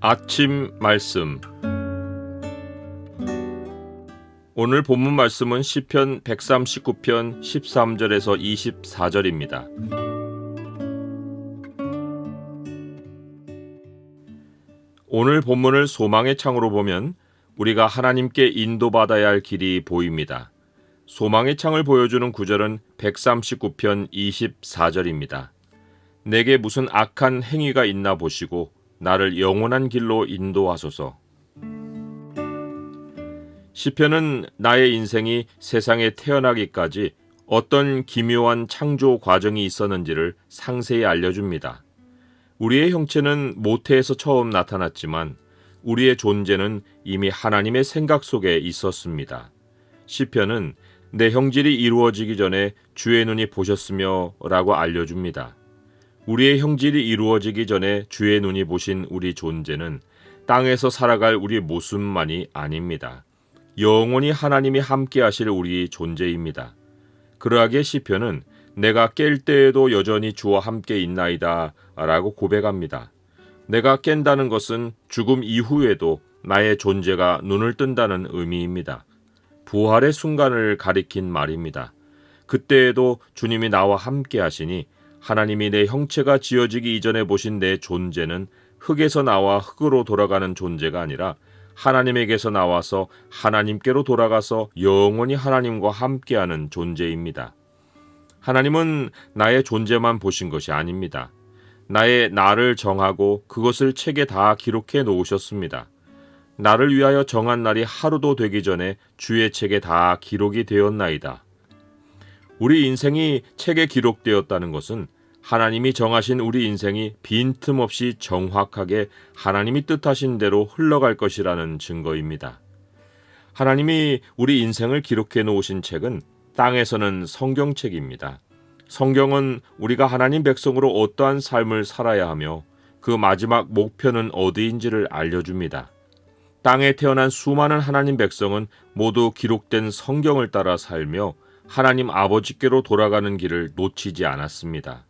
아침 말씀. 오늘 본문 말씀은 시편 139편 13절에서 24절입니다. 오늘 본문을 소망의 창으로 보면 우리가 하나님께 인도받아야 할 길이 보입니다. 소망의 창을 보여주는 구절은 139편 24절입니다. 내게 무슨 악한 행위가 있나 보시고 나를 영원한 길로 인도하소서. 시편은 나의 인생이 세상에 태어나기까지 어떤 기묘한 창조 과정이 있었는지를 상세히 알려줍니다. 우리의 형체는 모태에서 처음 나타났지만 우리의 존재는 이미 하나님의 생각 속에 있었습니다. 시편은 내 형질이 이루어지기 전에 주의 눈이 보셨으며 라고 알려줍니다. 우리의 형질이 이루어지기 전에 주의 눈이 보신 우리 존재는 땅에서 살아갈 우리 모습만이 아닙니다. 영원히 하나님이 함께 하실 우리 존재입니다. 그러하기에 시편은 내가 깰 때에도 여전히 주와 함께 있나이다 라고 고백합니다. 내가 깬다는 것은 죽음 이후에도 나의 존재가 눈을 뜬다는 의미입니다. 부활의 순간을 가리킨 말입니다. 그때에도 주님이 나와 함께 하시니 하나님이 내 형체가 지어지기 이전에 보신 내 존재는 흙에서 나와 흙으로 돌아가는 존재가 아니라 하나님에게서 나와서 하나님께로 돌아가서 영원히 하나님과 함께하는 존재입니다. 하나님은 나의 존재만 보신 것이 아닙니다. 나의 나를 정하고 그것을 책에 다 기록해 놓으셨습니다. 나를 위하여 정한 날이 하루도 되기 전에 주의 책에 다 기록이 되었나이다. 우리 인생이 책에 기록되었다는 것은 하나님이 정하신 우리 인생이 빈틈없이 정확하게 하나님이 뜻하신 대로 흘러갈 것이라는 증거입니다. 하나님이 우리 인생을 기록해 놓으신 책은 땅에서는 성경책입니다. 성경은 우리가 하나님 백성으로 어떠한 삶을 살아야 하며 그 마지막 목표는 어디인지를 알려줍니다. 땅에 태어난 수많은 하나님 백성은 모두 기록된 성경을 따라 살며 하나님 아버지께로 돌아가는 길을 놓치지 않았습니다.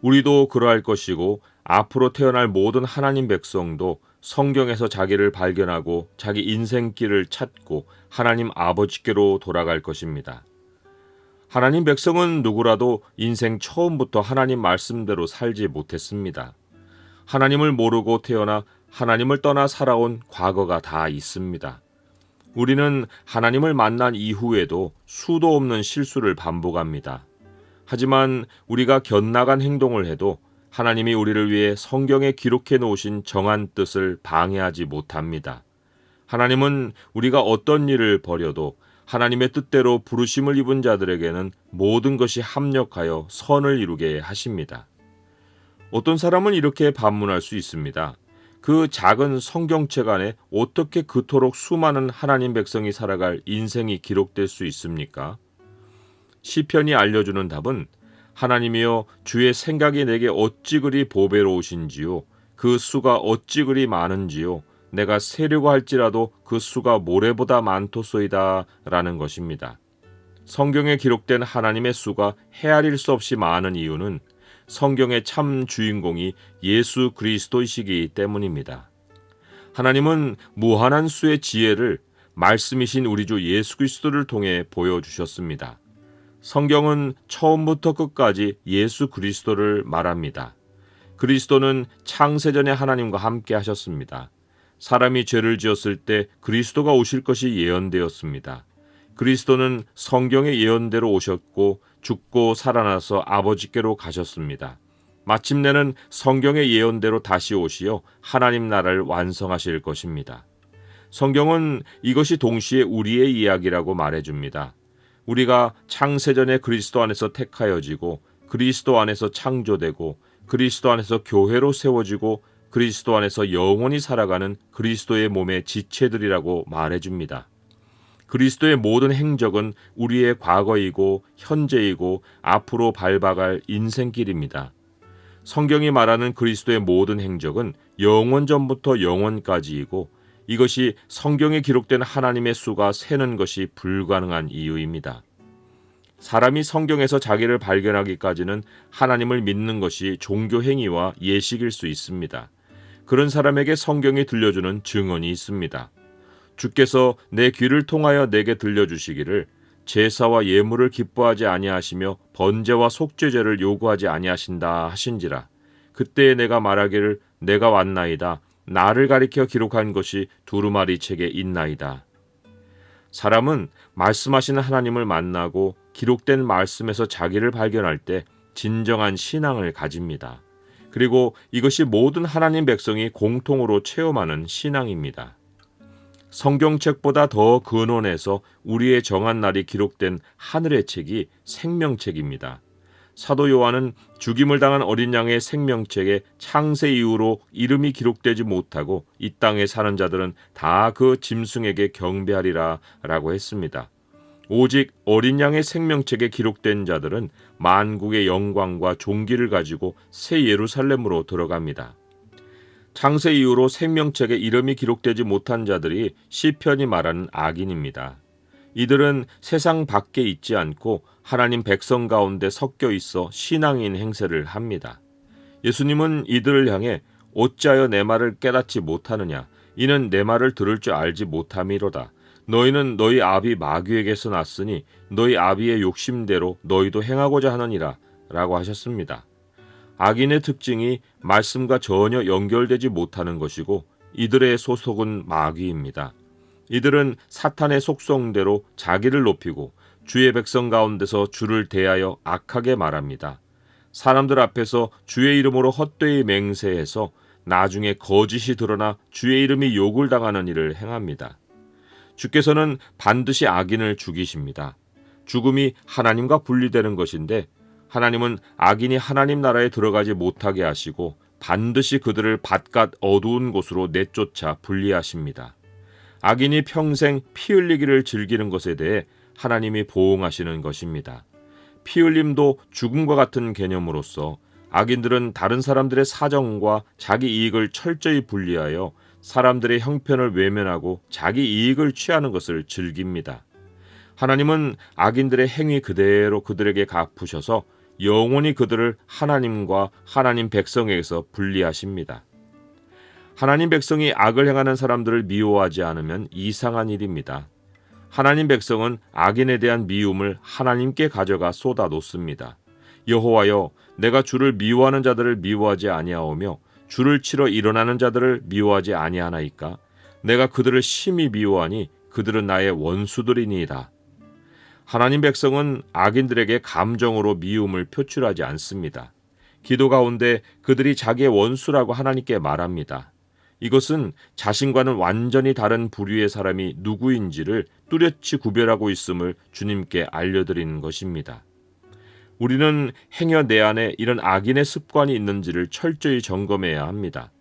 우리도 그러할 것이고 앞으로 태어날 모든 하나님 백성도 성경에서 자기를 발견하고 자기 인생길을 찾고 하나님 아버지께로 돌아갈 것입니다. 하나님 백성은 누구라도 인생 처음부터 하나님 말씀대로 살지 못했습니다. 하나님을 모르고 태어나 하나님을 떠나 살아온 과거가 다 있습니다. 우리는 하나님을 만난 이후에도 수도 없는 실수를 반복합니다. 하지만 우리가 견나간 행동을 해도 하나님이 우리를 위해 성경에 기록해 놓으신 정한 뜻을 방해하지 못합니다. 하나님은 우리가 어떤 일을 벌여도 하나님의 뜻대로 부르심을 입은 자들에게는 모든 것이 합력하여 선을 이루게 하십니다. 어떤 사람은 이렇게 반문할 수 있습니다. 그 작은 성경책 안에 어떻게 그토록 수많은 하나님 백성이 살아갈 인생이 기록될 수 있습니까? 시편이 알려주는 답은 하나님이여 주의 생각이 내게 어찌 그리 보배로우신지요 그 수가 어찌 그리 많은지요 내가 세려고 할지라도 그 수가 모래보다 많도소이다 라는 것입니다. 성경에 기록된 하나님의 수가 헤아릴 수 없이 많은 이유는 성경의 참 주인공이 예수 그리스도이시기 때문입니다. 하나님은 무한한 수의 지혜를 말씀이신 우리 주 예수 그리스도를 통해 보여주셨습니다. 성경은 처음부터 끝까지 예수 그리스도를 말합니다. 그리스도는 창세전에 하나님과 함께 하셨습니다. 사람이 죄를 지었을 때 그리스도가 오실 것이 예언되었습니다. 그리스도는 성경의 예언대로 오셨고 죽고 살아나서 아버지께로 가셨습니다. 마침내는 성경의 예언대로 다시 오시어 하나님 나라를 완성하실 것입니다. 성경은 이것이 동시에 우리의 이야기라고 말해줍니다. 우리가 창세전에 그리스도 안에서 택하여지고 그리스도 안에서 창조되고 그리스도 안에서 교회로 세워지고 그리스도 안에서 영원히 살아가는 그리스도의 몸의 지체들이라고 말해줍니다. 그리스도의 모든 행적은 우리의 과거이고 현재이고 앞으로 밟아갈 인생길입니다. 성경이 말하는 그리스도의 모든 행적은 영원 전부터 영원까지이고 이것이 성경에 기록된 하나님의 수가 세는 것이 불가능한 이유입니다. 사람이 성경에서 자기를 발견하기까지는 하나님을 믿는 것이 종교 행위와 예식일 수 있습니다. 그런 사람에게 성경이 들려주는 증언이 있습니다. 주께서 내 귀를 통하여 내게 들려주시기를 제사와 예물을 기뻐하지 아니하시며 번제와 속죄제를 요구하지 아니하신다 하신지라. 그때에 내가 말하기를 내가 왔나이다. 나를 가리켜 기록한 것이 두루마리 책에 있나이다. 사람은 말씀하시는 하나님을 만나고 기록된 말씀에서 자기를 발견할 때 진정한 신앙을 가집니다. 그리고 이것이 모든 하나님 백성이 공통으로 체험하는 신앙입니다. 성경책보다 더 근원해서 우리의 정한 날이 기록된 하늘의 책이 생명책입니다. 사도 요한은 죽임을 당한 어린 양의 생명책에 창세 이후로 이름이 기록되지 못하고 이 땅에 사는 자들은 다 그 짐승에게 경배하리라 라고 했습니다. 오직 어린 양의 생명책에 기록된 자들은 만국의 영광과 존귀를 가지고 새 예루살렘으로 들어갑니다. 창세 이후로 생명책에 이름이 기록되지 못한 자들이 시편이 말하는 악인입니다. 이들은 세상 밖에 있지 않고 하나님 백성 가운데 섞여 있어 신앙인 행세를 합니다. 예수님은 이들을 향해 어찌하여 내 말을 깨닫지 못하느냐? 이는 내 말을 들을 줄 알지 못함이로다. 너희는 너희 아비 마귀에게서 났으니 너희 아비의 욕심대로 너희도 행하고자 하느니라 라고 하셨습니다. 악인의 특징이 말씀과 전혀 연결되지 못하는 것이고 이들의 소속은 마귀입니다. 이들은 사탄의 속성대로 자기를 높이고 주의 백성 가운데서 주를 대하여 악하게 말합니다. 사람들 앞에서 주의 이름으로 헛되이 맹세해서 나중에 거짓이 드러나 주의 이름이 욕을 당하는 일을 행합니다. 주께서는 반드시 악인을 죽이십니다. 죽음이 하나님과 분리되는 것인데 하나님은 악인이 하나님 나라에 들어가지 못하게 하시고 반드시 그들을 바깥 어두운 곳으로 내쫓아 분리하십니다. 악인이 평생 피 흘리기를 즐기는 것에 대해 하나님이 보응하시는 것입니다. 피 흘림도 죽음과 같은 개념으로서 악인들은 다른 사람들의 사정과 자기 이익을 철저히 분리하여 사람들의 형편을 외면하고 자기 이익을 취하는 것을 즐깁니다. 하나님은 악인들의 행위 그대로 그들에게 갚으셔서 영원히 그들을 하나님과 하나님 백성에게서 분리하십니다. 하나님 백성이 악을 행하는 사람들을 미워하지 않으면 이상한 일입니다. 하나님 백성은 악인에 대한 미움을 하나님께 가져가 쏟아놓습니다. 여호와여, 내가 주를 미워하는 자들을 미워하지 아니하오며 주를 치러 일어나는 자들을 미워하지 아니하나이까? 내가 그들을 심히 미워하니 그들은 나의 원수들이니이다. 하나님 백성은 악인들에게 감정으로 미움을 표출하지 않습니다. 기도 가운데 그들이 자기의 원수라고 하나님께 말합니다. 이것은 자신과는 완전히 다른 부류의 사람이 누구인지를 뚜렷이 구별하고 있음을 주님께 알려드리는 것입니다. 우리는 행여 내 안에 이런 악인의 습관이 있는지를 철저히 점검해야 합니다.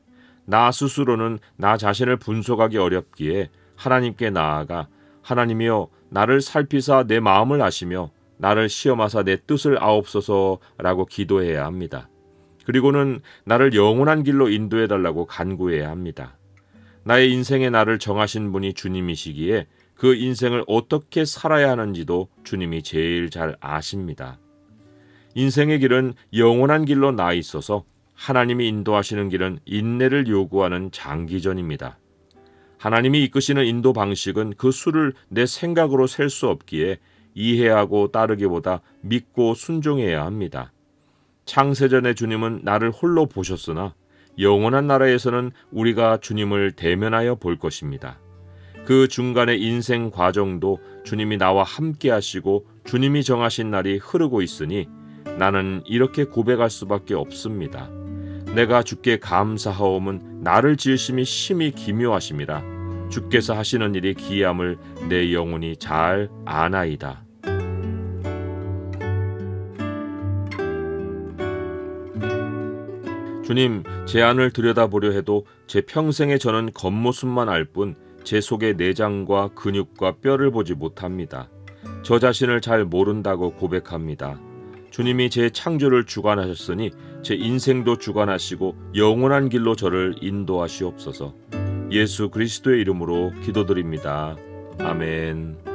나 스스로는 나 자신을 분석하기 어렵기에 하나님께 나아가 하나님이여 나를 살피사 내 마음을 아시며 나를 시험하사 내 뜻을 아옵소서라고 기도해야 합니다. 그리고는 나를 영원한 길로 인도해달라고 간구해야 합니다. 나의 인생의 나를 정하신 분이 주님이시기에 그 인생을 어떻게 살아야 하는지도 주님이 제일 잘 아십니다. 인생의 길은 영원한 길로 나 있어서 하나님이 인도하시는 길은 인내를 요구하는 장기전입니다. 하나님이 이끄시는 인도 방식은 그 수를 내 생각으로 셀 수 없기에 이해하고 따르기보다 믿고 순종해야 합니다. 창세전에 주님은 나를 홀로 보셨으나 영원한 나라에서는 우리가 주님을 대면하여 볼 것입니다. 그 중간의 인생 과정도 주님이 나와 함께 하시고 주님이 정하신 날이 흐르고 있으니 나는 이렇게 고백할 수밖에 없습니다. 내가 주께 감사하옴은 나를 지으심이 심히 기묘하심이라. 주께서 하시는 일이 기이함을 내 영혼이 잘 아나이다. 주님, 제 안을 들여다보려 해도 제 평생에 저는 겉모습만 알 뿐 제 속의 내장과 근육과 뼈를 보지 못합니다. 저 자신을 잘 모른다고 고백합니다. 주님이 제 창조를 주관하셨으니 제 인생도 주관하시고 영원한 길로 저를 인도하시옵소서. 예수 그리스도의 이름으로 기도드립니다. 아멘.